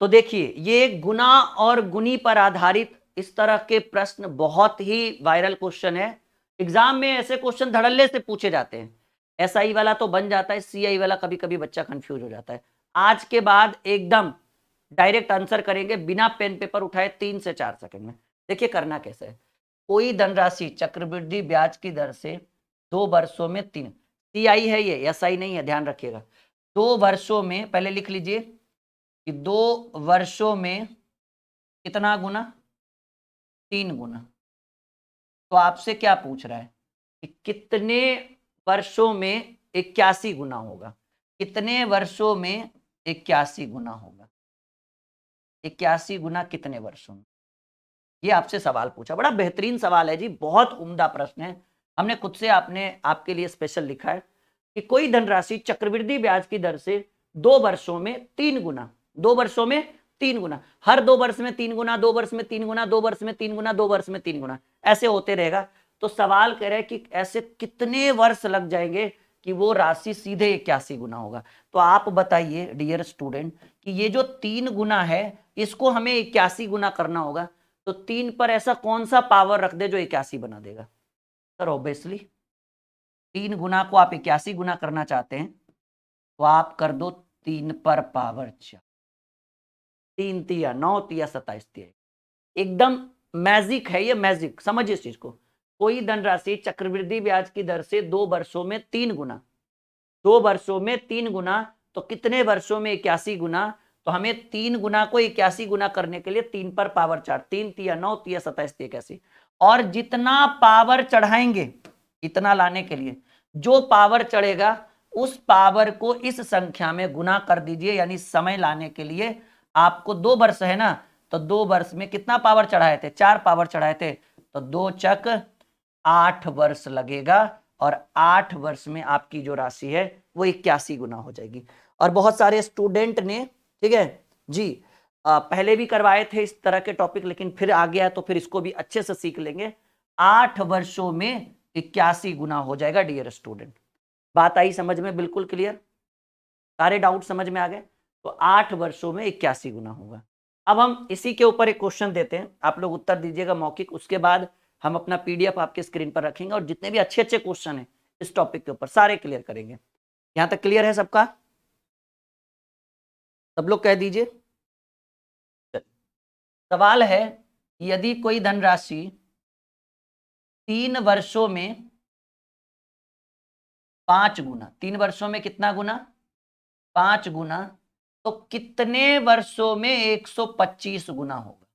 तो देखिए, ये गुना और गुनी पर आधारित इस तरह के प्रश्न बहुत ही वायरल क्वेश्चन है। एग्जाम में ऐसे क्वेश्चन धड़ल्ले से पूछे जाते हैं। एसआई वाला तो बन जाता है, सीआई वाला कभी कभी बच्चा कंफ्यूज हो जाता है। आज के बाद एकदम डायरेक्ट आंसर करेंगे बिना पेन पेपर उठाए 3 से 4 सेकंड में। देखिए करना कैसे है। कोई धनराशि चक्रवृद्धि ब्याज की दर से 2 वर्षों में 3, सीआई है ये, एसआई नहीं है, ध्यान रखिएगा। 2 वर्षों में, पहले लिख लीजिए कि 2 वर्षों में कितना गुना, 3 गुना। तो आपसे क्या पूछ रहा है कि कितने वर्षों में 81 गुना होगा, कितने वर्षों में 81 गुना होगा, 81 गुना कितने वर्षों में, ये आपसे सवाल पूछा। बड़ा बेहतरीन सवाल है जी, बहुत उम्दा प्रश्न है। हमने खुद से आपके लिए स्पेशल लिखा है कि कोई धनराशि चक्रवृद्धि ब्याज की दर से 2 वर्षों में 3 गुना, 2 वर्षों में 3 गुना, हर 2 वर्ष में 3 गुना, 2 वर्ष में 3 गुना, 2 वर्ष में 3 गुना, 2 वर्ष में 3 गुना, ऐसे होते रहेगा। तो सवाल कह रहे हैं कि ऐसे कितने वर्ष लग जाएंगे कि वो राशि सीधे 81 गुना होगा। तो आप बताइए डियर स्टूडेंट कि ये जो 3 गुना है इसको हमें 81 गुना करना होगा, तो 3 पर ऐसा कौन सा पावर रख दे जो 81 बना देगा। सर ऑब्वियसली 3 गुना को आप 81 गुना करना चाहते हैं तो आप कर दो 3 पर पावर 4, 3 तिया 9 तिया 27 तिया, एकदम मैजिक है ये, मैजिक। समझिए इस चीज को। कोई धनराशि चक्रवृद्धि ब्याज की दर से 2 वर्षों में 3 गुना, 2 वर्षों में 3 गुना, तो कितने वर्षों में 81 गुना। तो हमें 3 गुना को 81 गुना करने के लिए 3 पर पावर 4, 3 तिया 9 तिया 27 तिया 81, और जितना पावर चढ़ाएंगे इतना लाने के लिए जो पावर चढ़ेगा उस पावर को इस संख्या में गुना कर दीजिए। यानी समय लाने के लिए आपको 2 वर्ष है ना, तो 2 वर्ष में कितना पावर चढ़ाए थे, 4 पावर चढ़ाए थे, तो 2 चक 8 वर्ष लगेगा, और 8 वर्ष में आपकी जो राशि है वो 81 गुना हो जाएगी। और बहुत सारे स्टूडेंट ने, ठीक है जी, पहले भी करवाए थे इस तरह के टॉपिक, लेकिन फिर आ गया तो फिर इसको भी अच्छे से सीख लेंगे। 8 वर्षों में 81 गुना हो जाएगा डियर स्टूडेंट। बात आई समझ में, बिल्कुल क्लियर, सारे डाउट समझ में आ गए। तो 8 वर्षों में 81 गुना होगा। अब हम इसी के ऊपर एक क्वेश्चन देते हैं, आप लोग उत्तर दीजिएगा मौखिक, उसके बाद हम अपना पीडीएफ आपके स्क्रीन पर रखेंगे और जितने भी अच्छे अच्छे क्वेश्चन हैं इस टॉपिक के ऊपर सारे क्लियर करेंगे। यहां तक क्लियर है सबका, सब लोग कह दीजिए। सवाल है, यदि कोई धनराशि 3 वर्षों में 5 गुना, 3 वर्षों में कितना गुना, 5 गुना, तो कितने वर्षों में 125 गुना होगा,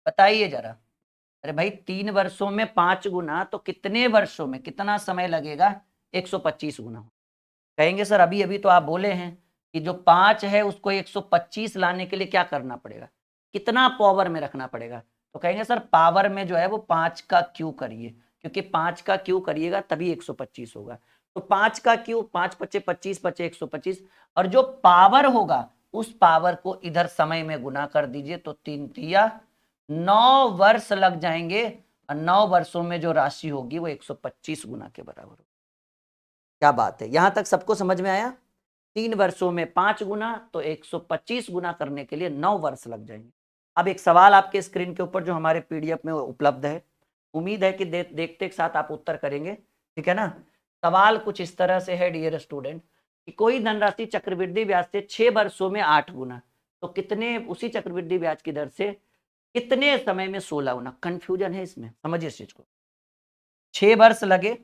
बताइए जरा। अरे भाई 3 वर्षों में 5 गुना, तो कितने वर्षों में, कितना समय लगेगा 125 गुना। कहेंगे सर अभी अभी तो आप बोले हैं कि जो 5 है उसको 125 लाने के लिए क्या करना पड़ेगा, कितना पावर में रखना पड़ेगा। तो कहेंगे सर पावर में जो है वो 5 का क्यू करिए, क्योंकि 5 का क्यू करिएगा तभी 125 होगा। तो 5 का क्यू, 5 पचे 25 पचे 125, और जो पावर होगा उस पावर को इधर समय में गुना कर दीजिए, तो 3 तिया 9 वर्ष लग जाएंगे, और 9 वर्षों में जो राशि होगी वो 125 गुना के बराबर होगी। क्या बात है, यहां तक सबको समझ में आया। 3 वर्षों में 5 गुना, तो 125 गुना करने के लिए 9 वर्ष लग जाएंगे। अब एक सवाल आपके स्क्रीन के ऊपर जो हमारे पीडीएफ में उपलब्ध है, उम्मीद है कि देखते के साथ आप उत्तर करेंगे, ठीक है ना। सवाल कुछ इस तरह से है डियर स्टूडेंट कि कोई धनराशि चक्रवृद्धि ब्याज से 6 वर्षों में 8 गुना, तो कितने, उसी चक्रवृद्धि ब्याज की दर से कितने समय में 16 गुना। कंफ्यूजन है इसमें, समझिए इस चीज को। 6 वर्ष लगे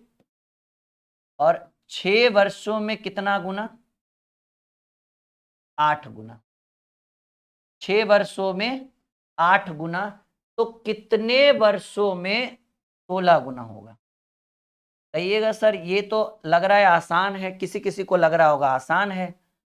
और 6 वर्षों में कितना गुना, 8 गुना, 6 वर्षों में 8 गुना, तो कितने वर्षों में 16 गुना होगा। कहिएगा सर ये तो लग रहा है आसान है, किसी किसी को लग रहा होगा आसान है,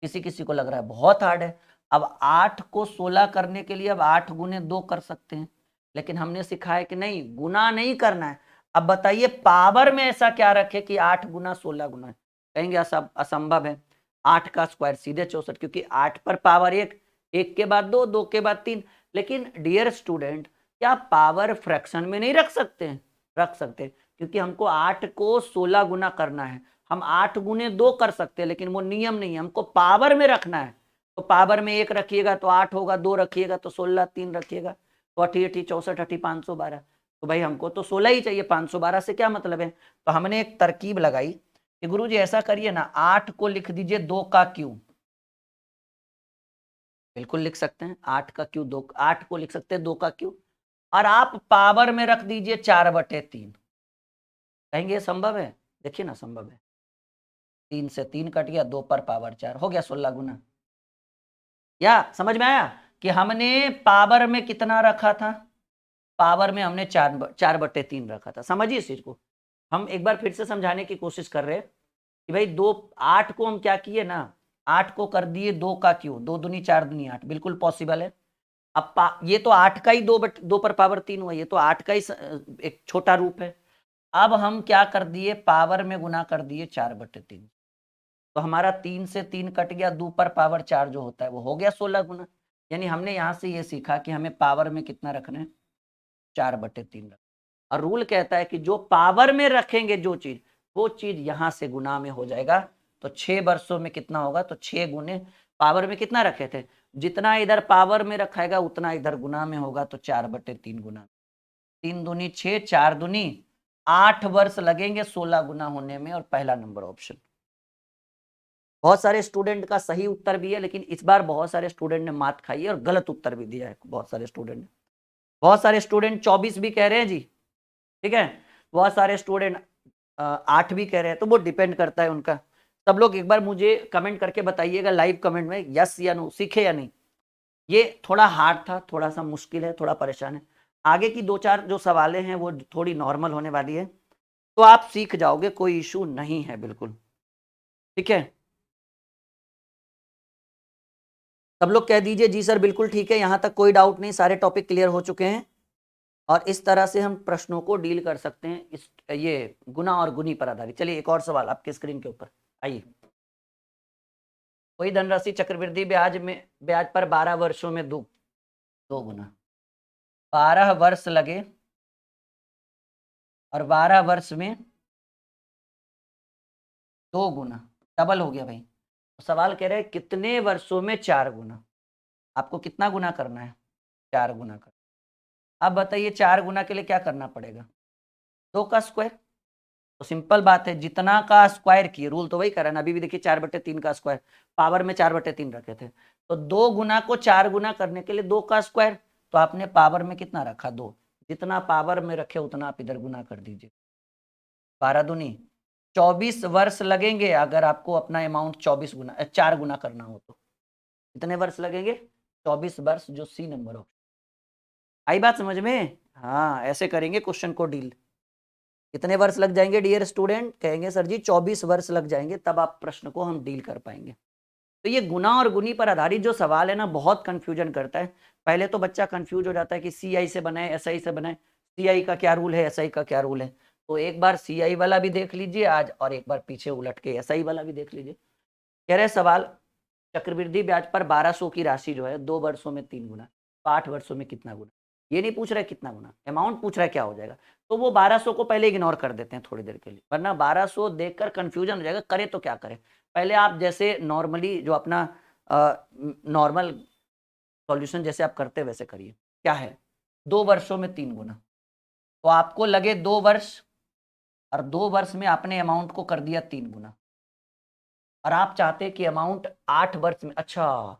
किसी किसी को लग रहा है बहुत हार्ड है। अब 8 को 16 करने के लिए अब 8 गुने 2 कर सकते हैं, लेकिन हमने सिखाया कि नहीं, गुना नहीं करना है। अब बताइए पावर में ऐसा क्या रखे कि 8 गुना 16 गुना है। कहेंगे असंभव है, 8 का स्क्वायर सीधे 64, क्योंकि 8 पर पावर 1, 1 के बाद 2, 2 के बाद 3। लेकिन डियर स्टूडेंट क्या पावर फ्रैक्शन में नहीं रख सकते हैं, रख सकते हैं, क्योंकि हमको 8 को 16 गुना करना है। हम 8 गुने 2 कर सकते हैं, लेकिन वो नियम नहीं है, हमको पावर में रखना है। तो पावर में 1 रखिएगा तो 8 होगा, 2 रखिएगा तो 16, 3 रखिएगा तो 88, 64, 80, 512। तो भाई हमको तो 16 ही चाहिए, 512 से क्या मतलब है। तो हमने एक तरकीब लगाई कि गुरुजी ऐसा करिए ना, 8 को लिख दीजिए 2 का क्यू। बिल्कुल लिख सकते हैं, 8 का क्यू 2, 8 को लिख सकते हैं 2 का क्यू, और आप पावर में रख दीजिए 4/3। कहेंगे ये संभव है? देखिए ना, संभव है। 3 से 3 कट गया, 2 पर पावर 4 हो गया 16 गुना। या समझ में आया कि हमने पावर में कितना रखा था, पावर में हमने 4/3 रखा था। समझिए इस चीज को, हम एक बार फिर से समझाने की कोशिश कर रहे हैं कि भाई 8 को हम क्या किए ना, 8 को कर दिए 2 का क्यू, 2 दूनी 4 दूनी 8, बिल्कुल पॉसिबल है। अब ये तो 8 का ही 2 पर पावर 3 हुआ, ये तो 8 का ही एक छोटा रूप है। अब हम क्या कर दिए, पावर में गुना कर दिए 4/3, तो हमारा 3 से 3 कट गया, 2 पर पावर 4 जो होता है वो हो गया 16 गुना। यानी हमने यहाँ से ये सीखा कि हमें पावर में कितना रखना है, 4/3 रखना। और रूल कहता है कि जो पावर में रखेंगे जो चीज, वो चीज यहां से गुना में हो जाएगा। तो 6 वर्षों में कितना होगा, तो 6 गुने पावर में कितना रखे थे, जितना इधर पावर में रखाएगा उतना इधर गुना में होगा, तो 4/3 गुना। 3 दूनी 6, 4 दूनी 8 वर्ष लगेंगे 16 गुना होने में, और पहला नंबर ऑप्शन। बहुत सारे स्टूडेंट का सही उत्तर भी है, लेकिन इस बार बहुत सारे स्टूडेंट ने मात खाई है और गलत उत्तर भी दिया है। बहुत सारे स्टूडेंट ने, बहुत सारे स्टूडेंट 24 भी कह रहे हैं जी, ठीक है, बहुत सारे स्टूडेंट 8 भी कह रहे हैं। तो वो डिपेंड करता है उनका। सब लोग एक बार मुझे कमेंट करके बताइएगा लाइव कमेंट में, यस या नो, सीखे या नहीं। ये थोड़ा हार्ड था, थोड़ा सा मुश्किल है, थोड़ा परेशान है। आगे की 2-4 जो सवालें हैं वो थोड़ी नॉर्मल होने वाली है, तो आप सीख जाओगे, कोई इशू नहीं है बिल्कुल, ठीक है। सब लोग कह दीजिए जी सर बिल्कुल ठीक है, यहां तक कोई डाउट नहीं, सारे टॉपिक क्लियर हो चुके हैं। और इस तरह से हम प्रश्नों को डील कर सकते हैं, इस ये गुना और गुनी पर आधारित। चलिए एक और सवाल आपके स्क्रीन के ऊपर आइए। कोई धनराशि चक्रवृद्धि ब्याज पर 12 वर्षों में 2 गुना, 12 वर्ष लगे और 12 वर्ष में 2 गुना, डबल हो गया भाई। तो सवाल कह रहे हैं कितने वर्षों में 4 गुना। आपको कितना गुना करना है, 4 गुना कर। अब बताइए 4 गुना के लिए क्या करना पड़ेगा, 2 का स्क्वायर। तो सिंपल बात है, जितना का स्क्वायर किए, रूल तो वही कर रहा है ना। अभी भी देखिए 4/3 का स्क्वायर, पावर में 4/3 रखे थे, तो 2 गुना को 4 गुना करने के लिए 2 का स्क्वायर। तो आपने पावर में कितना रखा, 2, जितना पावर में रखे उतना आप इधर गुना कर दीजिए। 12 दूनी 24 वर्ष लगेंगे अगर आपको अपना अमाउंट 4 गुना करना हो तो। कितने वर्ष लगेंगे, 24 वर्ष, जो सी नंबर हो। आई बात समझ में? हाँ, ऐसे करेंगे क्वेश्चन को डील। कितने वर्ष लग जाएंगे डियर स्टूडेंट, कहेंगे सर जी 24 वर्ष लग जाएंगे, तब आप प्रश्न को हम डील कर पाएंगे। तो ये गुना और गुनी पर आधारित जो सवाल है ना, बहुत कंफ्यूजन करता है। पहले तो बच्चा कंफ्यूज हो जाता है कि सी आई से बनाए, एस आई से बनाए, सी आई का क्या रूल है, एस आई का क्या रूल है। तो एक बार सी आई वाला भी देख लीजिए आज, और एक बार पीछे उलट के एस आई वाला भी देख लीजिए। कह रहे सवाल, चक्रवृद्धि ब्याज पर 1200 की राशि जो है 2 वर्षों में 3 गुना, तो 8 वर्षों में कितना गुना। ये नहीं पूछ रहा है कितना गुना, अमाउंट पूछ रहा है क्या हो जाएगा। तो वो 1200 को पहले इग्नोर कर देते हैं थोड़ी देर के लिए, वरना 1200 देखकर कंफ्यूजन हो जाएगा, करे तो क्या करें। पहले आप जैसे नॉर्मली जो अपना नॉर्मल सॉल्यूशन जैसे आप करते वैसे करिए। क्या है, 2 वर्षों में 3 गुना, तो आपको लगे 2 वर्ष, और 2 वर्ष में आपने अमाउंट को कर दिया 3 गुना, और आप चाहते हैं कि अमाउंट 8 वर्ष में, अच्छा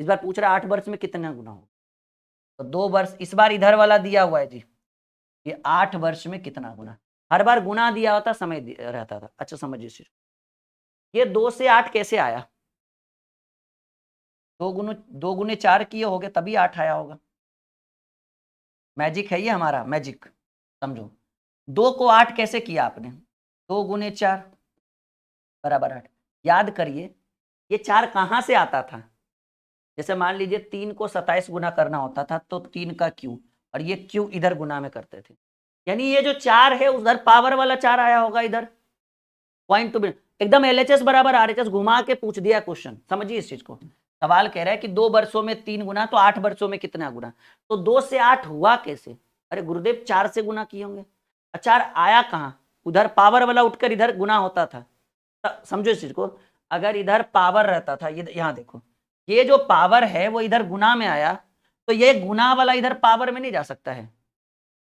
इस बार पूछ रहा है 8 वर्ष में कितना गुना हो। तो 2 वर्ष, इस बार इधर वाला दिया हुआ है जी, ये 8 वर्ष में कितना गुना। हर बार गुना दिया होता, समय रहता था। अच्छा समझिए सिर्फ, ये 2 से 8 कैसे आया, 2 गुने 4 किए होगे तभी 8 आया होगा। मैजिक है ये हमारा, मैजिक समझो। 2 को 8 कैसे किया आपने, 2 गुने 4 बराबर 8। याद करिए ये 4 कहां से आता था, जैसे मान लीजिए 3 को 27 गुना करना होता था, तो 3 का क्यू, और ये क्यू इधर गुना में करते थे। यानी ये जो 4 है उधर पावर वाला 4 आया होगा इधर। पॉइंट टू एकदम एलएचएस बराबर आरएचएस घुमा के पूछ दिया क्वेश्चन। समझिए इस चीज को, सवाल कह रहा है कि 2 वर्षों में 3 गुना, तो 8 वर्षों में कितना गुना। तो 2 से 8 हुआ कैसे, अरे गुरुदेव 4 से गुना किए होंगे। 4 आया कहाँ, उधर पावर वाला उठकर इधर गुना होता था। समझो इस चीज को, अगर इधर पावर रहता था, ये यहाँ देखो, ये जो पावर है वो इधर गुना में आया, तो ये गुना वाला इधर पावर में नहीं जा सकता है।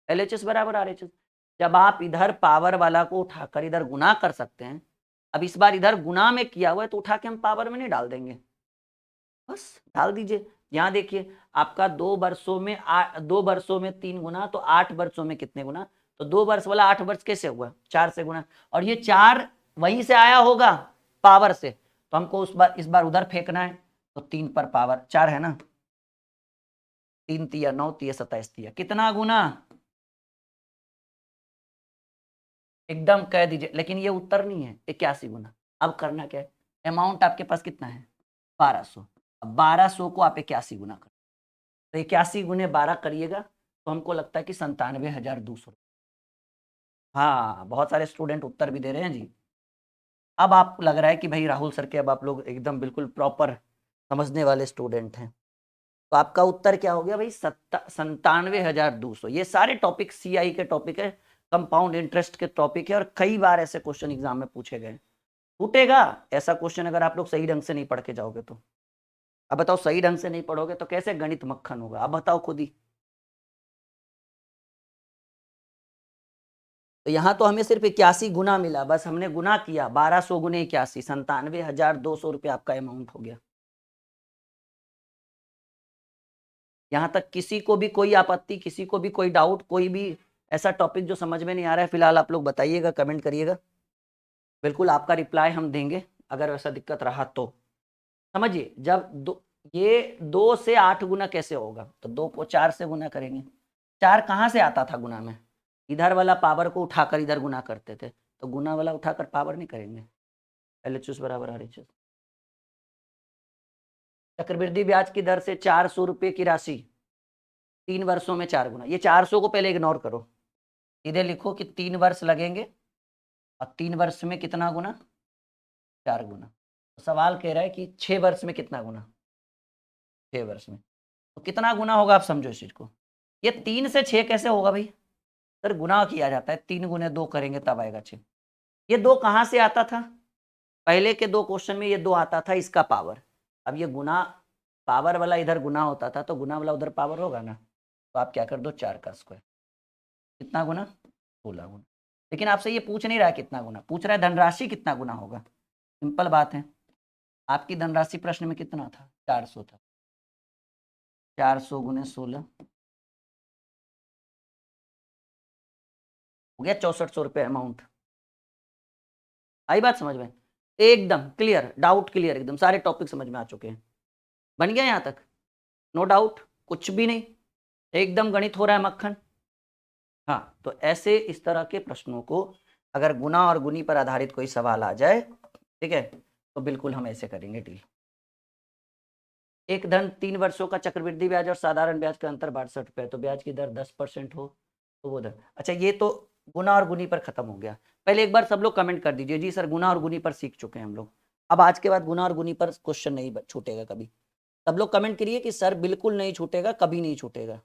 LHS बराबर RHS। जब आप इधर पावर वाला को उठाकर इधर गुना कर सकते हैं, अब इस बार इधर गुना में किया हुआ है तो उठा के हम पावर में नहीं डाल देंगे, बस डाल दीजिए। यहाँ देखिए आपका 2 वर्षों में 2 वर्षों में 3 गुना, तो 8 वर्षों में कितने गुना, तो 2 वर्ष वाला 8 वर्ष कैसे हुआ, 4 से गुना, और ये 4 वहीं से आया होगा पावर से, तो हमको इस बार उधर फेंकना है, तो 3 पर पावर 4 है ना, 3 तिया 9 तिया 27 तिया, कितना गुना, एकदम कह दीजिए। लेकिन ये उत्तर नहीं है, 81 गुना। अब करना क्या है, अमाउंट आपके पास कितना है 1200, अब 1200 को आप 81 गुना कर, तो 81 गुने 12 करिएगा तो हमको लगता है कि 97,200। हाँ, बहुत सारे स्टूडेंट उत्तर भी दे रहे हैं जी। अब आपको लग रहा है कि भाई राहुल सर के अब आप लोग एकदम बिल्कुल प्रॉपर समझने वाले स्टूडेंट हैं। तो आपका उत्तर क्या हो गया भाई, 97,200। ये सारे टॉपिक CI के टॉपिक है, कंपाउंड इंटरेस्ट के टॉपिक है, और कई बार ऐसे क्वेश्चन एग्जाम में पूछे गए। छूटेगा ऐसा क्वेश्चन अगर आप लोग सही ढंग से नहीं पढ़ के जाओगे तो। अब बताओ सही ढंग से नहीं पढ़ोगे तो कैसे गणित मक्खन होगा, अब बताओ खुद ही। तो यहाँ तो हमें सिर्फ 81 गुना मिला, बस हमने गुना किया, 1200 गुने 81, 97,200 रुपये आपका अमाउंट हो गया। यहाँ तक किसी को भी कोई आपत्ति, किसी को भी कोई डाउट, कोई भी ऐसा टॉपिक जो समझ में नहीं आ रहा है, फिलहाल आप लोग बताइएगा, कमेंट करिएगा, बिल्कुल आपका रिप्लाई हम देंगे अगर वैसा दिक्कत रहा तो। समझिए, जब ये 2 से 8 गुना कैसे होगा, तो 2 को 4 से गुना करेंगे। 4 कहाँ से आता था गुना में, इधर वाला पावर को उठाकर इधर गुना करते थे, तो गुना वाला उठाकर पावर नहीं करेंगे। LHS बराबर RHS। चक्रवृद्धि ब्याज की दर से 400 रुपये की राशि 3 वर्षों में 4 गुना, ये 400 को पहले इग्नोर करो, सीधे लिखो कि 3 वर्ष लगेंगे और 3 वर्ष में कितना गुना, 4 गुना। तो सवाल कह रहा है कि 6 वर्ष में कितना गुना, 6 वर्ष में, तो कितना गुना होगा, आप समझो इस चीज को। ये 3 से 6 कैसे होगा भाई, सर गुना किया जाता है, 3 गुने 2 करेंगे तब आएगा 6। ये 2 कहाँ से आता था, पहले के 2 क्वेश्चन में ये 2 आता था इसका पावर, अब ये गुना, पावर वाला इधर गुना होता था तो गुना वाला उधर पावर होगा ना, तो आप क्या कर दो 4 का स्क्वायर, कितना गुना, 16 गुना। लेकिन आपसे ये पूछ नहीं रहा है कितना गुना, पूछ रहा है धनराशि कितना गुना होगा। सिंपल बात है, आपकी धनराशि प्रश्न में कितना था, 400 था, 400 गुने 16 हो गया 6400 रुपये अमाउंट। आई बात समझ में, एकदम क्लियर, डाउट क्लियर, एकदम सारे टॉपिक समझ में आ चुके हैं, बन गया यहाँ तक, नो डाउट, कुछ भी नहीं, एकदम गणित हो रहा है मक्खन। हाँ, तो ऐसे इस तरह के प्रश्नों को अगर गुना और गुनी पर आधारित कोई सवाल आ जाए, ठीक है, तो बिल्कुल हम ऐसे करेंगे डील। एक धन 3 वर्षों का चक्रवृद्धि ब्याज और साधारण ब्याज का अंतर 62 रुपये, तो ब्याज की दर 10% हो तो वो दर, अच्छा ये तो गुना और गुनी पर खत्म हो गया। पहले एक बार सब लोग कमेंट कर दीजिए जी सर गुना और गुनी पर सीख चुके हैं हम लोग, अब आज के बाद गुना और गुनी पर क्वेश्चन नहीं छूटेगा कभी। सब लोग कमेंट करिए कि सर बिल्कुल नहीं छूटेगा, कभी नहीं छूटेगा।